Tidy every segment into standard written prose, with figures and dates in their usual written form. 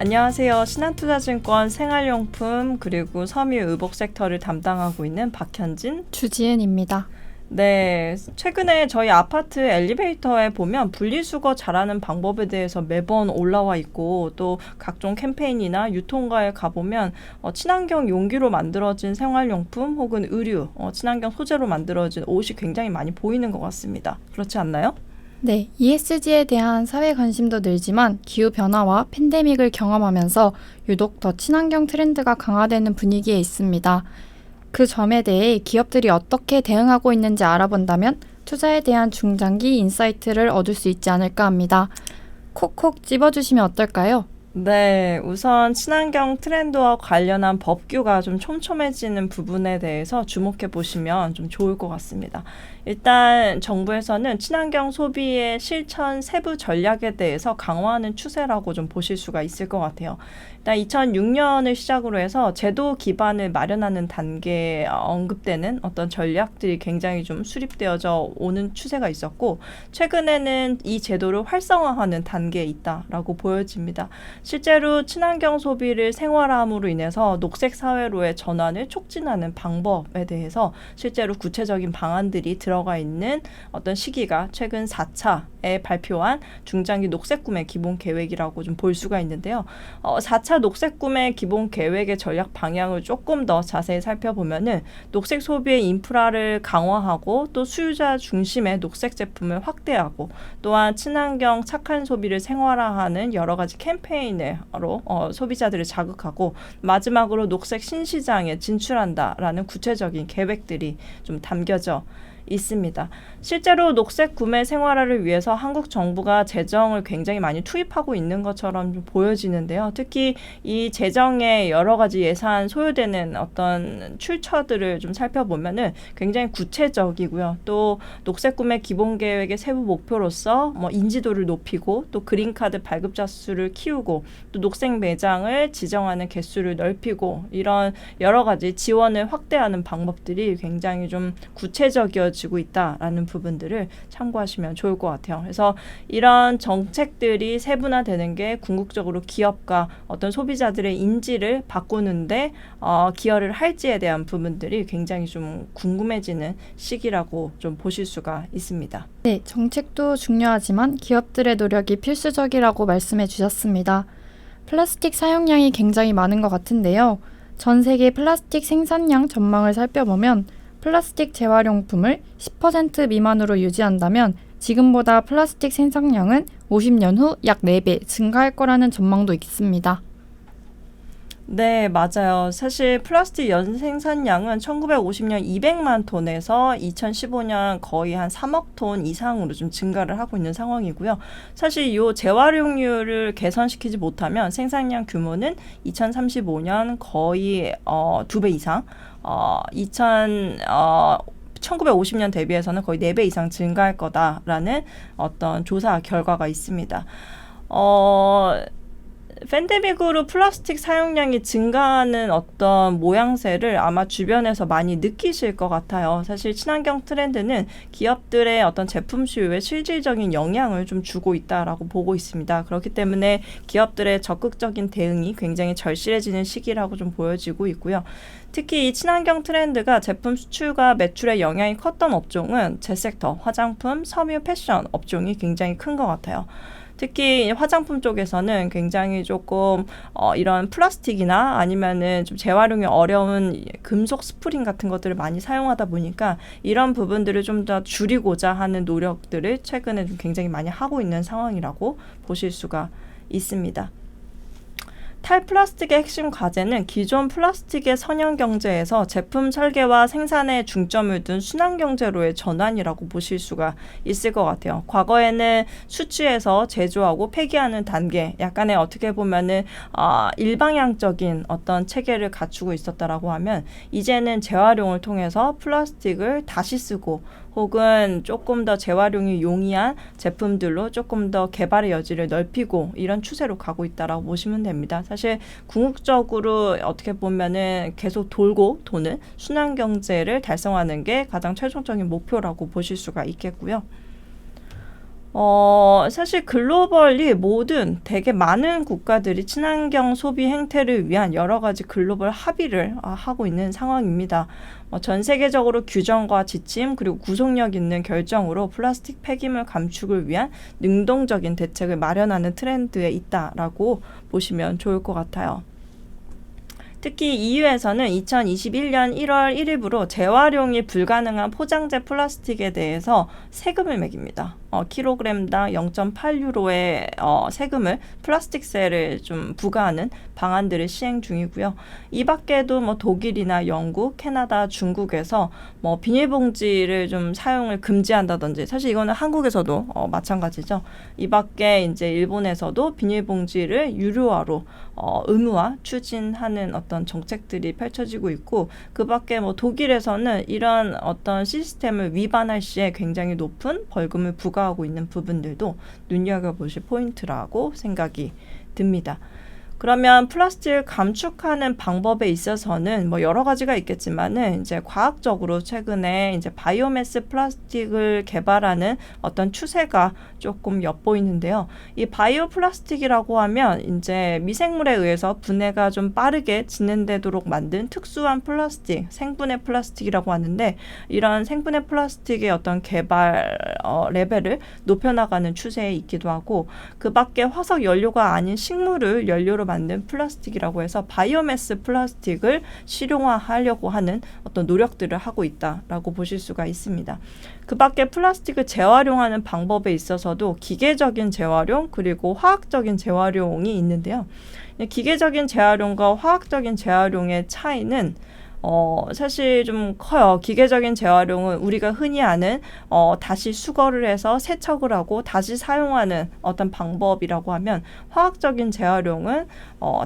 안녕하세요. 신한투자증권 생활용품 그리고 섬유 의복 섹터를 담당하고 있는 박현진, 주지은입니다. 네, 최근에 저희 아파트 엘리베이터에 보면 분리수거 잘하는 방법에 대해서 매번 올라와 있고, 또 각종 캠페인이나 유통가에 가보면 친환경 용기로 만들어진 생활용품 혹은 의류, 친환경 소재로 만들어진 옷이 굉장히 많이 보이는 것 같습니다. 그렇지 않나요? 네, ESG에 대한 사회 관심도 늘지만 기후변화와 팬데믹을 경험하면서 유독 더 친환경 트렌드가 강화되는 분위기에 있습니다. 그 점에 대해 기업들이 어떻게 대응하고 있는지 알아본다면 투자에 대한 중장기 인사이트를 얻을 수 있지 않을까 합니다. 콕콕 집어주시면 어떨까요? 네, 우선 친환경 트렌드와 관련한 법규가 좀 촘촘해지는 부분에 대해서 주목해 보시면 좀 좋을 것 같습니다. 일단 정부에서는 친환경 소비의 실천 세부 전략에 대해서 강화하는 추세라고 좀 보실 수가 있을 것 같아요. 일단 2006년을 시작으로 해서 제도 기반을 마련하는 단계에 언급되는 어떤 전략들이 굉장히 좀 수립되어져 오는 추세가 있었고, 최근에는 이 제도를 활성화하는 단계에 있다라고 보여집니다. 실제로 친환경 소비를 생활화함으로 인해서 녹색 사회로의 전환을 촉진하는 방법에 대해서 실제로 구체적인 방안들이 들어가 있는 어떤 시기가 최근 4차에 발표한 중장기 녹색 구매 기본 계획이라고 좀 볼 수가 있는데요. 4차 녹색 구매 기본 계획의 전략 방향을 조금 더 자세히 살펴보면은 녹색 소비의 인프라를 강화하고 또 수요자 중심의 녹색 제품을 확대하고, 또한 친환경 착한 소비를 생활화하는 여러 가지 캠페인으로 소비자들을 자극하고, 마지막으로 녹색 신시장에 진출한다라는 구체적인 계획들이 좀 담겨져 있습니다. 실제로 녹색 구매 생활화를 위해서 한국 정부가 재정을 굉장히 많이 투입하고 있는 것처럼 좀 보여지는데요. 특히 이 재정에 여러 가지 예산 소요되는 어떤 출처들을 좀 살펴보면은 굉장히 구체적이고요. 또 녹색 구매 기본 계획의 세부 목표로서 인지도를 높이고, 또 그린카드 발급자 수를 키우고, 또 녹색 매장을 지정하는 개수를 넓히고, 이런 여러 가지 지원을 확대하는 방법들이 굉장히 좀 구체적이어지고 있다라는 부분들을 참고하시면 좋을 것 같아요. 그래서 이런 정책들이 세분화되는 게 궁극적으로 기업과 어떤 소비자들의 인지를 바꾸는데 기여를 할지에 대한 부분들이 굉장히 좀 궁금해지는 시기라고 좀 보실 수가 있습니다. 네, 정책도 중요하지만 기업들의 노력이 필수적이라고 말씀해 주셨습니다. 플라스틱 사용량이 굉장히 많은 것 같은데요. 전 세계 플라스틱 생산량 전망을 살펴보면 플라스틱 재활용품을 10% 미만으로 유지한다면 지금보다 플라스틱 생산량은 50년 후 약 4배 증가할 거라는 전망도 있습니다. 네, 맞아요. 사실 플라스틱 연 생산량은 1950년 200만 톤에서 2015년 거의 한 3억 톤 이상으로 좀 증가를 하고 있는 상황이고요. 사실 이 재활용률을 개선시키지 못하면 생산량 규모는 2035년 거의 2배 이상, 1950년 대비해서는 거의 4배 이상 증가할 거다라는 어떤 조사 결과가 있습니다. 팬데믹으로 플라스틱 사용량이 증가하는 어떤 모양새를 아마 주변에서 많이 느끼실 것 같아요. 사실 친환경 트렌드는 기업들의 어떤 제품 수요에 실질적인 영향을 좀 주고 있다라고 보고 있습니다. 그렇기 때문에 기업들의 적극적인 대응이 굉장히 절실해지는 시기라고 좀 보여지고 있고요. 특히 이 친환경 트렌드가 제품 수출과 매출에 영향이 컸던 업종은 제 섹터, 화장품, 섬유, 패션 업종이 굉장히 큰 것 같아요. 특히 화장품 쪽에서는 굉장히 조금 이런 플라스틱이나 아니면은 좀 재활용이 어려운 금속 스프링 같은 것들을 많이 사용하다 보니까 이런 부분들을 좀 더 줄이고자 하는 노력들을 최근에 좀 굉장히 많이 하고 있는 상황이라고 보실 수가 있습니다. 탈플라스틱의 핵심 과제는 기존 플라스틱의 선형 경제에서 제품 설계와 생산에 중점을 둔 순환 경제로의 전환이라고 보실 수가 있을 것 같아요. 과거에는 수취해서 제조하고 폐기하는 단계, 약간의 어떻게 보면은 일방향적인 어떤 체계를 갖추고 있었다라고 하면, 이제는 재활용을 통해서 플라스틱을 다시 쓰고 혹은 조금 더 재활용이 용이한 제품들로 조금 더 개발의 여지를 넓히고, 이런 추세로 가고 있다라고 보시면 됩니다. 사실 궁극적으로 어떻게 보면은 계속 돌고 도는 순환 경제를 달성하는 게 가장 최종적인 목표라고 보실 수가 있겠고요. 사실 글로벌리 모든 되게 많은 국가들이 친환경 소비 행태를 위한 여러 가지 글로벌 합의를 하고 있는 상황입니다. 전 세계적으로 규정과 지침 그리고 구속력 있는 결정으로 플라스틱 폐기물 감축을 위한 능동적인 대책을 마련하는 트렌드에 있다라고 보시면 좋을 것 같아요. 특히 EU에서는 2021년 1월 1일부로 재활용이 불가능한 포장재 플라스틱에 대해서 세금을 매깁니다. 킬로그램당 0.8유로의 세금을 플라스틱세를 좀 부과하는 방안들을 시행 중이고요. 이 밖에도 뭐 독일이나 영국, 캐나다, 중국에서 뭐 비닐봉지를 좀 사용을 금지한다든지, 사실 이거는 한국에서도 마찬가지죠. 이 밖에 이제 일본에서도 비닐봉지를 유료화로 의무화 추진하는 어떤 정책들이 펼쳐지고 있고, 그 밖에 뭐 독일에서는 이런 어떤 시스템을 위반할 시에 굉장히 높은 벌금을 부과하고 있는 부분들도 눈여겨보실 포인트라고 생각이 듭니다. 그러면 플라스틱을 감축하는 방법에 있어서는 뭐 여러 가지가 있겠지만은 이제 과학적으로 최근에 이제 바이오매스 플라스틱을 개발하는 어떤 추세가 조금 엿보이는데요. 이 바이오 플라스틱이라고 하면 이제 미생물에 의해서 분해가 좀 빠르게 진행되도록 만든 특수한 플라스틱, 생분해 플라스틱이라고 하는데, 이런 생분해 플라스틱의 어떤 개발 레벨을 높여나가는 추세에 있기도 하고, 그 밖에 화석 연료가 아닌 식물을 연료로 만든 플라스틱이라고 해서 바이오매스 플라스틱을 실용화하려고 하는 어떤 노력들을 하고 있다라고 보실 수가 있습니다. 그 밖에 플라스틱을 재활용하는 방법에 있어서도 기계적인 재활용 그리고 화학적인 재활용이 있는데요. 기계적인 재활용과 화학적인 재활용의 차이는 사실 좀 커요. 기계적인 재활용은 우리가 흔히 아는 다시 수거를 해서 세척을 하고 다시 사용하는 어떤 방법이라고 하면, 화학적인 재활용은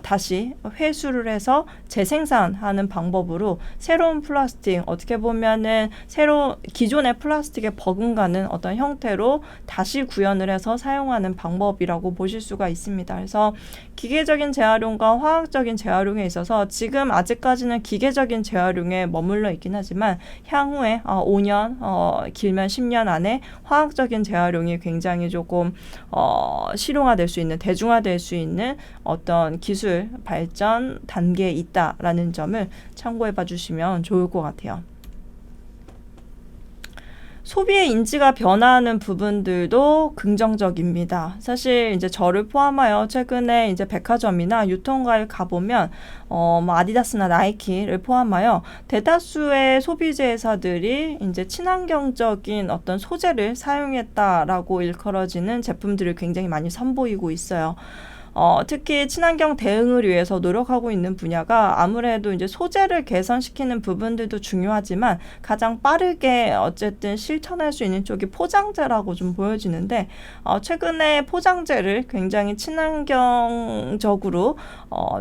다시 회수를 해서 재생산하는 방법으로 새로운 플라스틱, 어떻게 보면은 기존의 플라스틱에 버금가는 어떤 형태로 다시 구현을 해서 사용하는 방법이라고 보실 수가 있습니다. 그래서 기계적인 재활용과 화학적인 재활용에 있어서 지금 아직까지는 기계적인 재활용에 머물러 있긴 하지만, 향후에 5년, 길면 10년 안에 화학적인 재활용이 굉장히 조금 실용화될 수 있는, 대중화될 수 있는 어떤 기술 발전 단계에 있다라는 점을 참고해 봐 주시면 좋을 것 같아요. 소비의 인지가 변화하는 부분들도 긍정적입니다. 사실 이제 저를 포함하여 최근에 이제 백화점이나 유통가에 가보면 뭐 아디다스나 나이키를 포함하여 대다수의 소비재 회사들이 이제 친환경적인 어떤 소재를 사용했다라고 일컬어지는 제품들을 굉장히 많이 선보이고 있어요. 특히 친환경 대응을 위해서 노력하고 있는 분야가 아무래도 이제 소재를 개선시키는 부분들도 중요하지만, 가장 빠르게 어쨌든 실천할 수 있는 쪽이 포장재라고 좀 보여지는데, 최근에 포장재를 굉장히 친환경적으로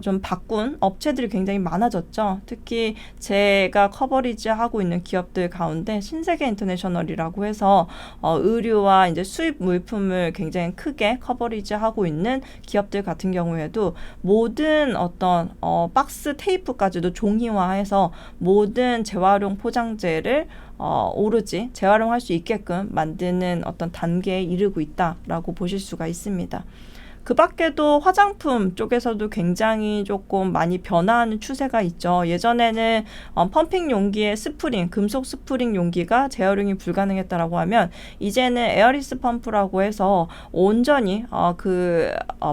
좀 바꾼 업체들이 굉장히 많아졌죠. 특히 제가 커버리지 하고 있는 기업들 가운데 신세계 인터내셔널이라고 해서 의류와 이제 수입 물품을 굉장히 크게 커버리지 하고 있는 기업들 같은 경우에도 모든 어떤 박스 테이프까지도 종이화해서 모든 재활용 포장재를 오로지 재활용할 수 있게끔 만드는 어떤 단계에 이르고 있다라고 보실 수가 있습니다. 그 밖에도 화장품 쪽에서도 굉장히 조금 많이 변화하는 추세가 있죠. 예전에는 펌핑 용기의 스프링, 금속 스프링 용기가 재활용이 불가능했다라고 하면, 이제는 에어리스 펌프라고 해서 온전히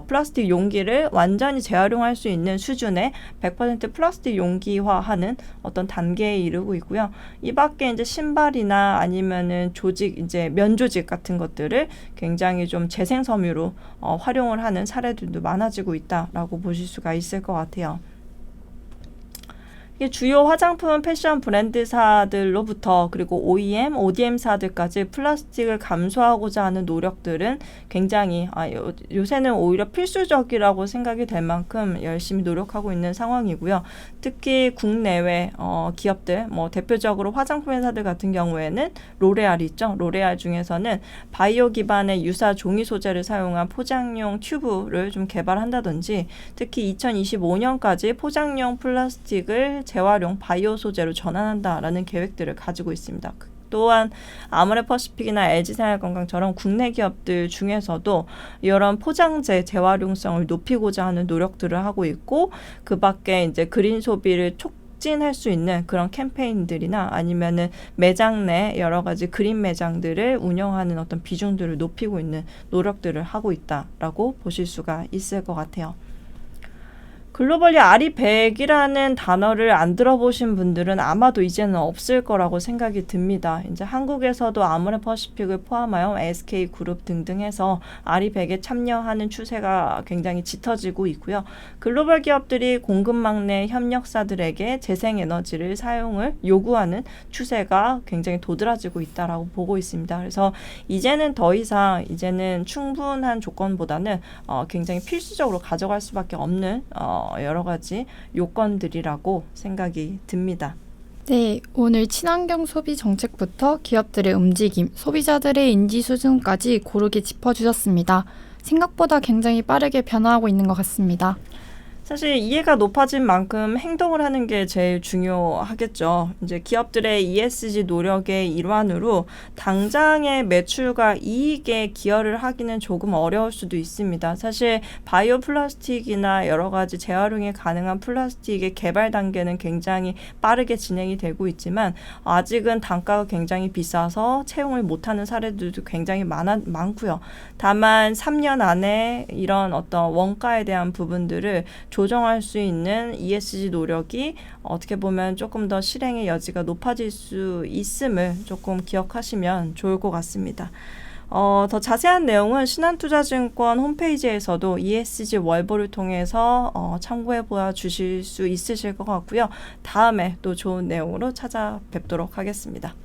플라스틱 용기를 완전히 재활용할 수 있는 수준의 100% 플라스틱 용기화하는 어떤 단계에 이르고 있고요. 이 밖에 이제 신발이나 아니면은 조직, 이제 면조직 같은 것들을 굉장히 좀 재생 섬유로 활용을 하는 사례들도 많아지고 있다라고 보실 수가 있을 것 같아요. 주요 화장품 패션 브랜드사들로부터 그리고 OEM, ODM사들까지 플라스틱을 감소하고자 하는 노력들은 굉장히 요새는 오히려 필수적이라고 생각이 될 만큼 열심히 노력하고 있는 상황이고요. 특히 국내외 기업들, 뭐 대표적으로 화장품 회사들 같은 경우에는 로레알이 있죠. 로레알 중에서는 바이오 기반의 유사 종이 소재를 사용한 포장용 튜브를 좀 개발한다든지, 특히 2025년까지 포장용 플라스틱을 재활용 바이오 소재로 전환한다라는 계획들을 가지고 있습니다. 또한 아모레퍼시픽이나 LG생활건강처럼 국내 기업들 중에서도 이런 포장재 재활용성을 높이고자 하는 노력들을 하고 있고, 그 밖에 이제 그린 소비를 촉진할 수 있는 그런 캠페인들이나 아니면은 매장 내 여러 가지 그린 매장들을 운영하는 어떤 비중들을 높이고 있는 노력들을 하고 있다라고 보실 수가 있을 것 같아요. 글로벌리 아리100이라는 단어를 안 들어보신 분들은 아마도 이제는 없을 거라고 생각이 듭니다. 이제 한국에서도 아모레퍼시픽을 포함하여 SK그룹 등등 해서 아리100에 참여하는 추세가 굉장히 짙어지고 있고요. 글로벌 기업들이 공급망 내 협력사들에게 재생에너지를 사용을 요구하는 추세가 굉장히 도드라지고 있다라고 보고 있습니다. 그래서 이제는 더 이상 이제는 충분한 조건보다는 굉장히 필수적으로 가져갈 수밖에 없는 여러 가지 요건들이라고 생각이 듭니다. 네, 오늘 친환경 소비 정책부터 기업들의 움직임, 소비자들의 인지 수준까지 고르게 짚어주셨습니다. 생각보다 굉장히 빠르게 변화하고 있는 것 같습니다. 사실 이해가 높아진 만큼 행동을 하는 게 제일 중요하겠죠. 이제 기업들의 ESG 노력의 일환으로 당장의 매출과 이익에 기여를 하기는 조금 어려울 수도 있습니다. 사실 바이오 플라스틱이나 여러 가지 재활용이 가능한 플라스틱의 개발 단계는 굉장히 빠르게 진행이 되고 있지만 아직은 단가가 굉장히 비싸서 채용을 못하는 사례들도 굉장히 많고요. 다만 3년 안에 이런 어떤 원가에 대한 부분들을 조정할 수 있는 ESG 노력이 어떻게 보면 조금 더 실행의 여지가 높아질 수 있음을 조금 기억하시면 좋을 것 같습니다. 더 자세한 내용은 신한투자증권 홈페이지에서도 ESG 월보를 통해서 참고해 보아 주실 수 있으실 것 같고요. 다음에 또 좋은 내용으로 찾아뵙도록 하겠습니다.